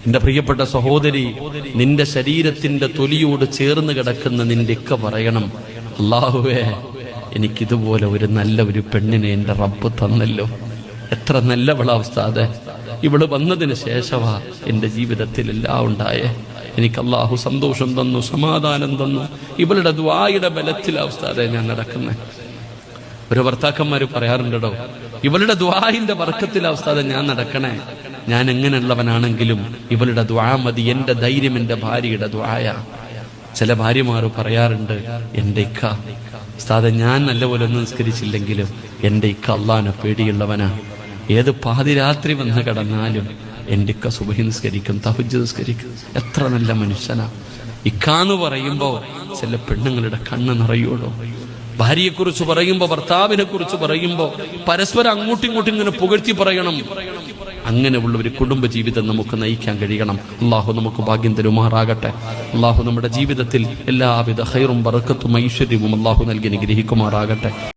എന്റെ പ്രിയപ്പെട്ട സഹോദരി, നിന്റെ ശരീരത്തിന്റെ തൊലിയോട് ചേർന്ന് കിടക്കുന്ന നിന്റെ ഇക്ക പറയണം, അല്ലാഹുവേ, എനിക്കിതുപോലെ ഒരു നല്ല ഒരു പെണ്ണിനെ എന്റെ റബ്ബ് തന്നല്ലോ. എത്ര നല്ലവളാ ഉസ്താദേ, ഇവള് വന്നതിന് ശേഷവാ എന്റെ ജീവിതത്തിൽ എല്ലാം ഉണ്ടായേ. എനിക്ക് അല്ലാഹു സന്തോഷം തന്നു, സമാധാനം തന്നു. ഇവളുടെ ദുആയുടെ ബലത്തിലാ ഉസ്താദേ ഞാൻ നടക്കുന്നത്. ഒരു ഭർത്താക്കന്മാര് പറയാറുണ്ടോ, ഇവളുടെ ദുആന്റെ ബർക്കത്തിലാ ഉസ്താദേ ഞാൻ നടക്കണേ. ഞാൻ എങ്ങനെയുള്ളവനാണെങ്കിലും ഇവളുടെ ദുആ മതി, എന്റെ ധൈര്യം എന്റെ ഭാര്യയുടെ ദുആയാ. ചില ഭാര്യമാർ പറയാറുണ്ട്, എന്റെ ഇക്ക ഉസ്താദേ ഞാൻ നല്ലപോലെ ഒന്നും നിസ്കരിച്ചില്ലെങ്കിലും എന്റെ ഇക്ക അള്ളാനെ പേടിയുള്ളവനാ. ഏത് പാതിരാത്രി വന്ന് കിടന്നാലും എന്റെ ഇക്ക സുബ്ഹി നിസ്കരിക്കും, തഹജ്ജുദ് നിസ്കരിക്കും. എത്ര നല്ല മനുഷ്യനാ. ഇക്കാന്ന് പറയുമ്പോ ചില പെണ്ണുങ്ങളുടെ കണ്ണ് നിറയുള്ളൂ. ഭാര്യയെക്കുറിച്ച് പറയുമ്പോ, ഭർത്താവിനെ കുറിച്ച് പറയുമ്പോ പരസ്പരം അങ്ങോട്ടും ഇങ്ങോട്ടും ഇങ്ങനെ പുകഴ്ത്തി പറയണം. അങ്ങനെയുള്ള ഒരു കുടുംബ ജീവിതം നമുക്ക് നയിക്കാൻ കഴിയണം. അള്ളാഹു നമുക്ക് ഭാഗ്യം തരുമാറാകട്ടെ. അള്ളാഹു നമ്മുടെ ജീവിതത്തിൽ എല്ലാവിധ ഖൈറും ബറക്കത്തും ഐശ്വര്യവും അള്ളാഹു നൽകി അനുഗ്രഹിക്കുമാറാകട്ടെ.